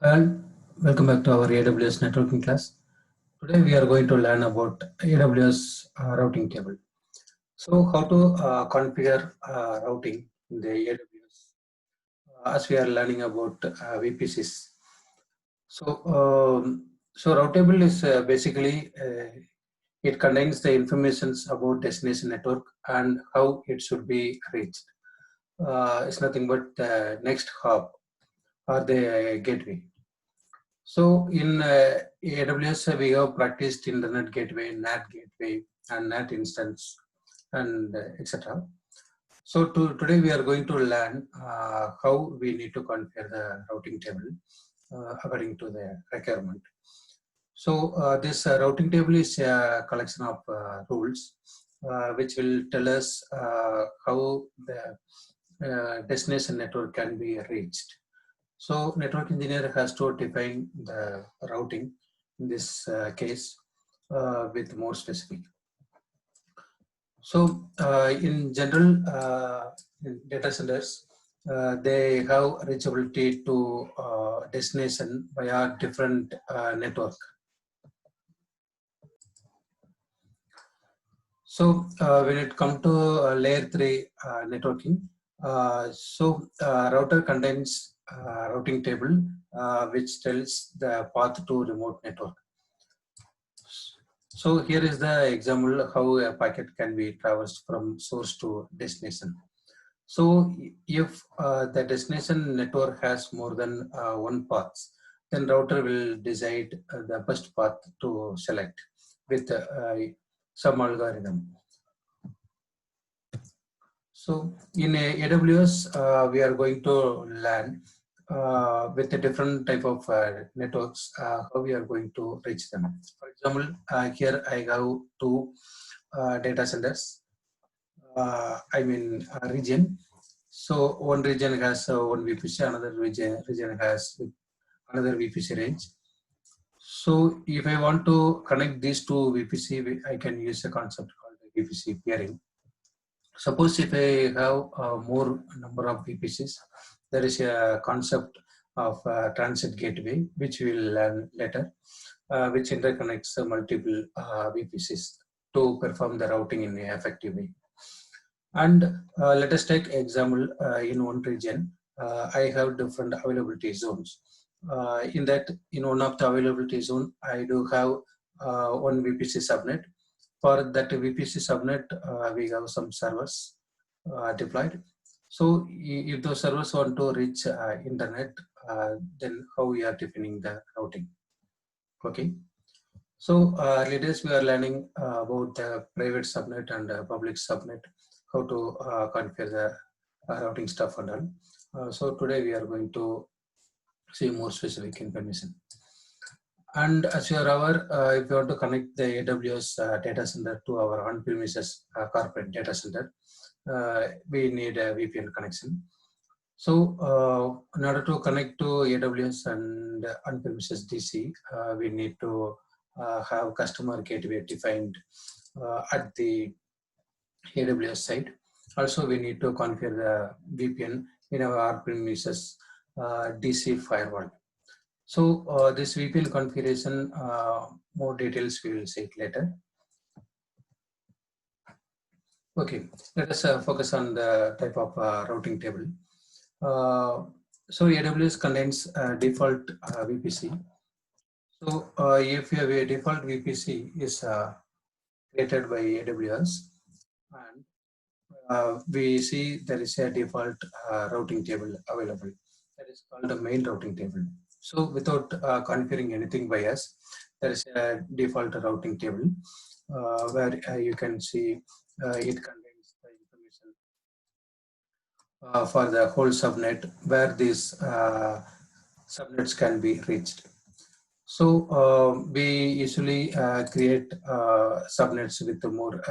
And welcome back to our AWS networking class. Today we are going to learn about AWS routing table. So how to configure routing in the AWS as we are learning about VPCs. So route table is basically it contains the informations about destination network and how it should be reached. It's nothing but the next hop or the gateway. So in AWS, we have practiced Internet Gateway, NAT Gateway, and NAT instance, and etc. So today we are going to learn how we need to configure the routing table according to the requirement. So this routing table is a collection of rules which will tell us how the destination network can be reached. So network engineer has to define the routing in this case with more specific. So in general, in data centers, they have reachability to destination via different network. So when it comes to layer 3 networking, router contains routing table which tells the path to remote network. So here is the example how a packet can be traversed from source to destination. So if the destination network has more than one path, then router will decide the best path to select with some algorithm. So in AWS, we are going to learn with a different type of networks how we are going to reach them. For example, here I have two data centers. Region. So one region has one VPC, another region has another VPC range. So if I want to connect these two VPC, I can use a concept called VPC peering. Suppose if I have more number of VPCs, there is a concept of transit gateway, which we will learn later, which interconnects multiple VPCs to perform the routing in an effective way. And let us take example in one region, I have different availability zones. In one of the availability zone, I do have one VPC subnet. For that VPC subnet, we have some servers deployed. So if those servers want to reach internet, then how we are defining the routing? Okay. So later we are learning about the private subnet and public subnet, how to configure the routing stuff and all. So today we are going to see more specific information. And as you are aware, if you want to connect the AWS data center to our on-premises corporate data center, we need a VPN connection. So in order to connect to AWS and on-premises DC, we need to have customer gateway defined at the AWS side. Also, we need to configure the VPN in our on-premises DC firewall. So this VPN configuration, more details we will see it later. Okay, let us focus on the type of routing table. So AWS contains default VPC. So if you have a default VPC is created by AWS, and we see there is a default routing table available. That is called the main routing table. So without configuring anything by us, there is a default routing table where you can see it contains the information for the whole subnet where these subnets can be reached. So we usually create subnets with the more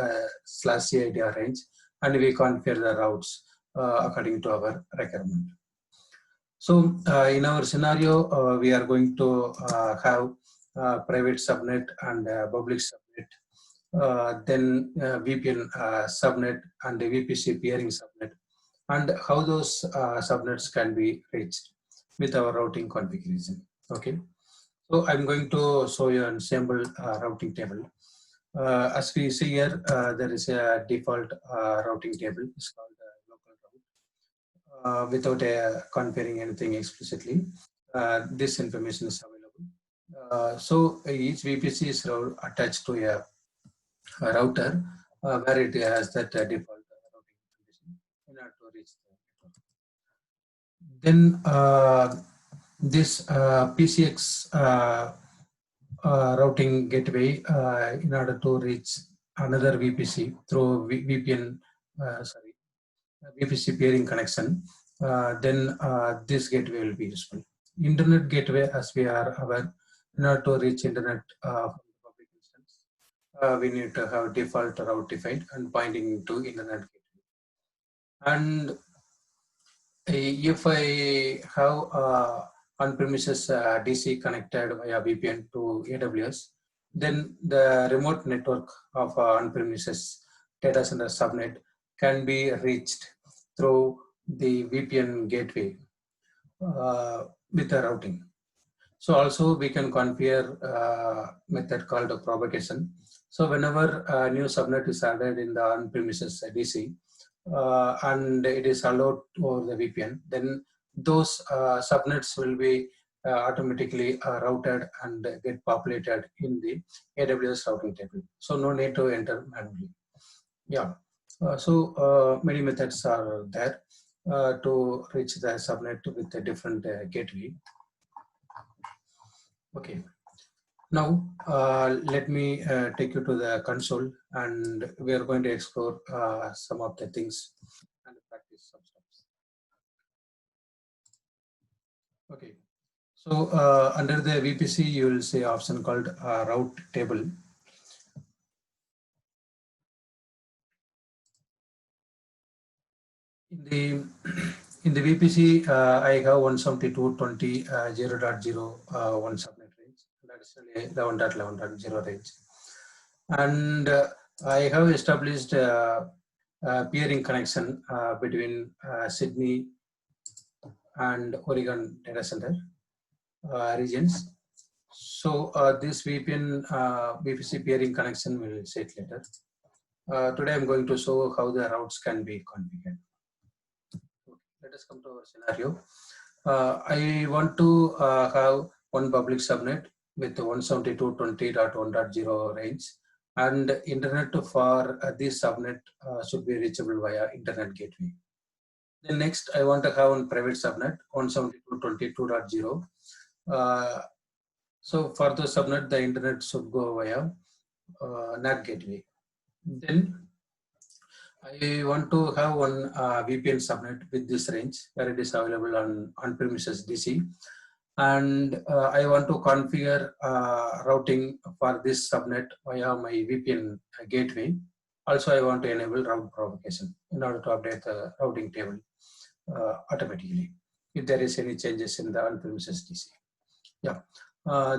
/CID range, and we configure the routes according to our requirement. So in our scenario, we are going to have private subnet and public subnet, then VPN subnet and the VPC peering subnet, and how those subnets can be reached with our routing configuration. Okay. So I'm going to show you an sample routing table. As we see here, there is a default routing table. It's called local route. Without comparing anything explicitly, this information is available. So each VPC is attached to a router where it has that default routing condition in order to reach the network. Then this PCX routing gateway in order to reach another VPC through VPN, VPC peering connection, then this gateway will be useful. Internet gateway, as we are aware, in order to reach internet from the public instance, we need to have default route defined and pointing to internet gateway. And if I have on-premises DC connected via VPN to AWS, then the remote network of on-premises data center subnet can be reached through the VPN gateway with the routing. So also we can configure method called propagation. So whenever a new subnet is added in the on-premises DC, and it is allowed over the VPN, then those subnets will be automatically routed and get populated in the AWS routing table. So no need to enter manually. Yeah. So many methods are there to reach the subnet with a different gateway. Okay. Now, let me take you to the console, and we are going to explore some of the things and practice some steps. Okay. So under the VPC, you will see option called route table. In the VPC, I have 172.20.0.0 subnet range. That is 11.11.0 range. And I have established peering connection between Sydney and Oregon data center regions. So this VPC peering connection will set later. Today I'm going to show how the routes can be configured. Okay, let us come to our scenario. I want to have one public subnet with 172.20.1.0 range, and internet for this subnet should be reachable via internet gateway. Then next, I want to have one private subnet 172.22.0. So for the subnet, the internet should go via NAT gateway. Then I want to have one VPN subnet with this range where it is available on premises DC. And I want to configure routing for this subnet via my VPN gateway. Also, I want to enable route propagation in order to update the routing table automatically if there is any changes in the on-premises DC. Yeah.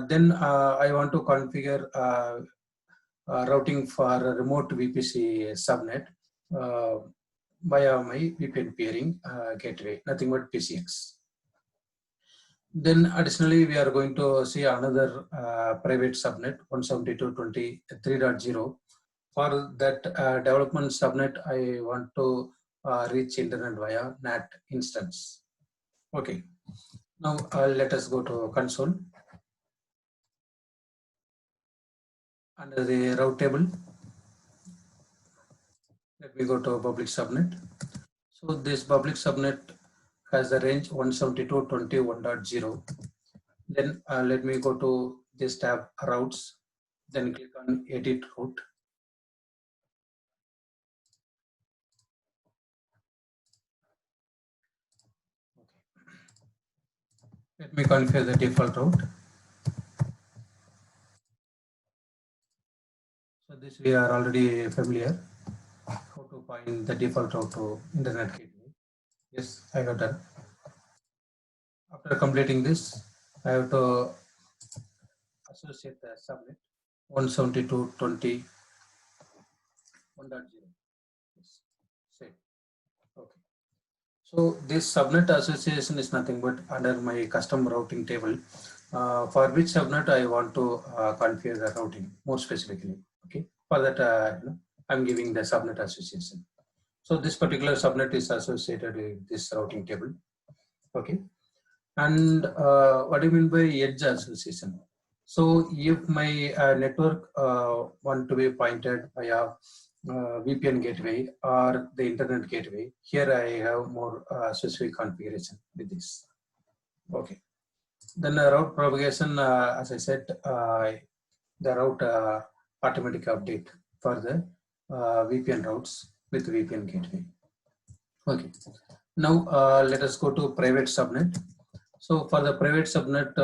Then I want to configure routing for a remote VPC subnet via my VPN peering gateway, nothing but PCX. Then additionally, we are going to see another private subnet 172.23.0. For that development subnet, I want to reach internet via NAT instance. Okay. Now let us go to console. Under the route table, let me go to public subnet. So this public subnet has the range 172.21.0. Then let me go to this tab routes, then click on edit route. Let me configure the default route. So this we are already familiar how to find the default route to internet gateway. Yes, I have done. After completing this, I have to associate the subnet 172.20.1.0. Yes, save. Okay. So this subnet association is nothing but under my custom routing table. for which subnet I want to configure the routing more specifically. Okay, for that I'm giving the subnet association. So this particular subnet is associated with this routing table. Okay, and what do you mean by edge association? So if my network want to be pointed via VPN gateway or the internet gateway, here I have more specific configuration with this. Okay. Then route propagation, as I said, the route automatic update for the VPN routes with VPN gateway. Okay. Now let us go to private subnet. So for the private subnet,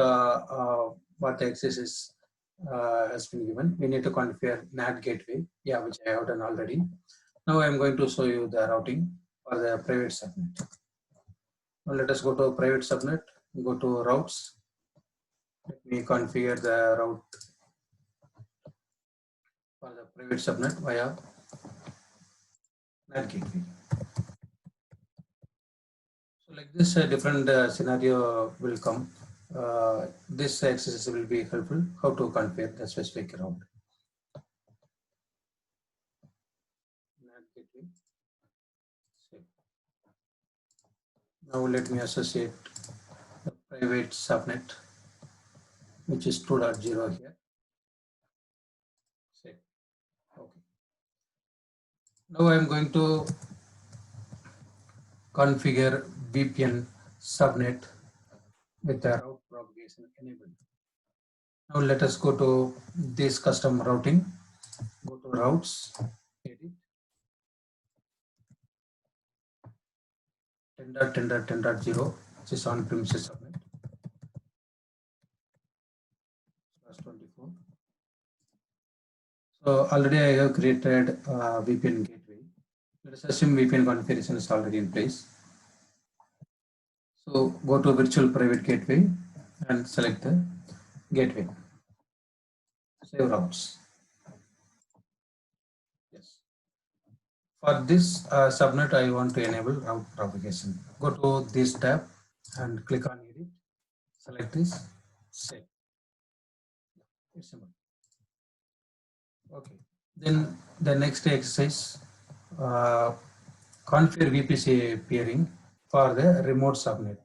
what the access is has been given. We need to configure NAT gateway, yeah, which I have done already. Now I'm going to show you the routing for the private subnet. Now let us go to private subnet. Go to routes. Let me configure the route for the private subnet via NAT gateway. So like this, a different scenario will come. This exercise will be helpful. How to configure the specific route. NAT gateway. Now let me associate the private subnet, which is 2.0 here. Save. Okay. Now I am going to configure VPN subnet with the route propagation enabled. Now let us go to this custom routing. Go to routes, edit, 10.10.10.0, which is on premises subnet. /24. So already I have created VPN gateway. Let us assume VPN configuration is already in place. So go to virtual private gateway and select the gateway. Save routes. Yes. For this subnet, I want to enable route propagation. Go to this tab and click on edit. Select this. Save. It's simple. Okay. Then the next exercise, configure VPC peering for the remote subnet.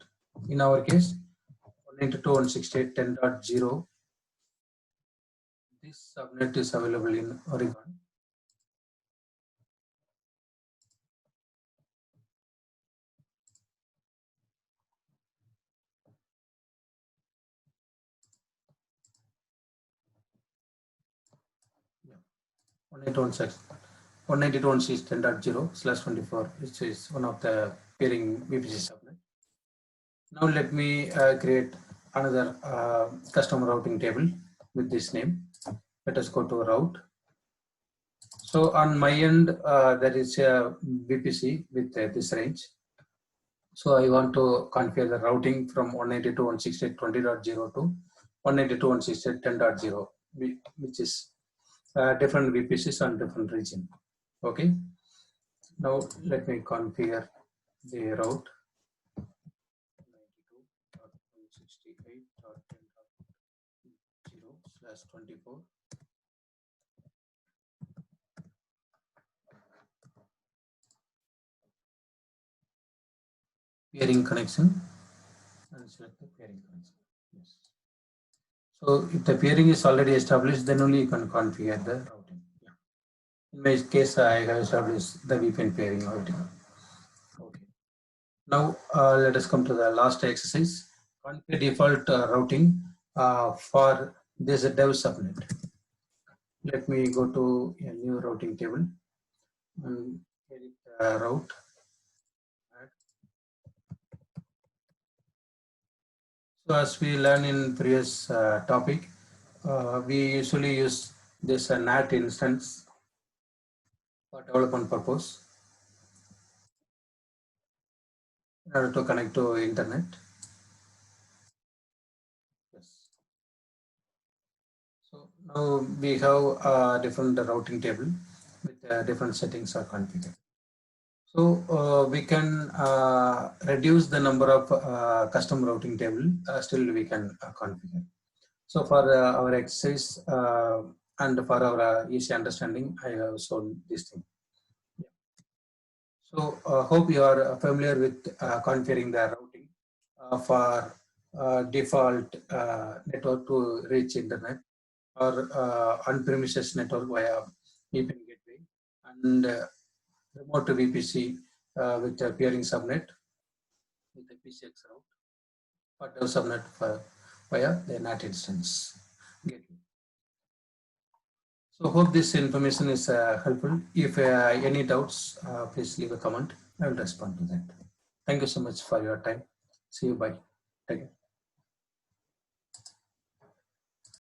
In our case, 192.168.10.0. This subnet is available in Oregon. Yeah. 192.168.10.0/24, which is one of the peering VPC subnet. Now let me create another custom routing table with this name. Let us go to route. So on my end, there is a VPC with this range. So I want to configure the routing from 192.168.20.0 to 192.168.10.0, which is different VPCs on different region. Okay. Now let me configure the route. 192.168.10.0/24. Peering connection and select the peering connection. Yes. So if the peering is already established, then only you can configure the routing. Yeah. In my case, I have established the VPN peering already. Okay. Now let us come to the last exercise. Configure default routing for this dev subnet. Let me go to a new routing table and edit the route. So as we learned in previous topic, we usually use this NAT instance for development purpose in order to connect to internet. Yes. So now we have a different routing table with different settings are configured. So we can reduce the number of custom routing table. Still we can configure. So for our exercise and for our easy understanding, I have shown this thing. So hope you are familiar with configuring the routing for default network to reach internet, or on-premises network via VPN gateway, and remote VPC with a peering subnet with a PCX route, or dev subnet via the NAT instance gateway. So hope this information is helpful. If any doubts, please leave a comment. I will respond to that. Thank you so much for your time. See you. Bye. Take care.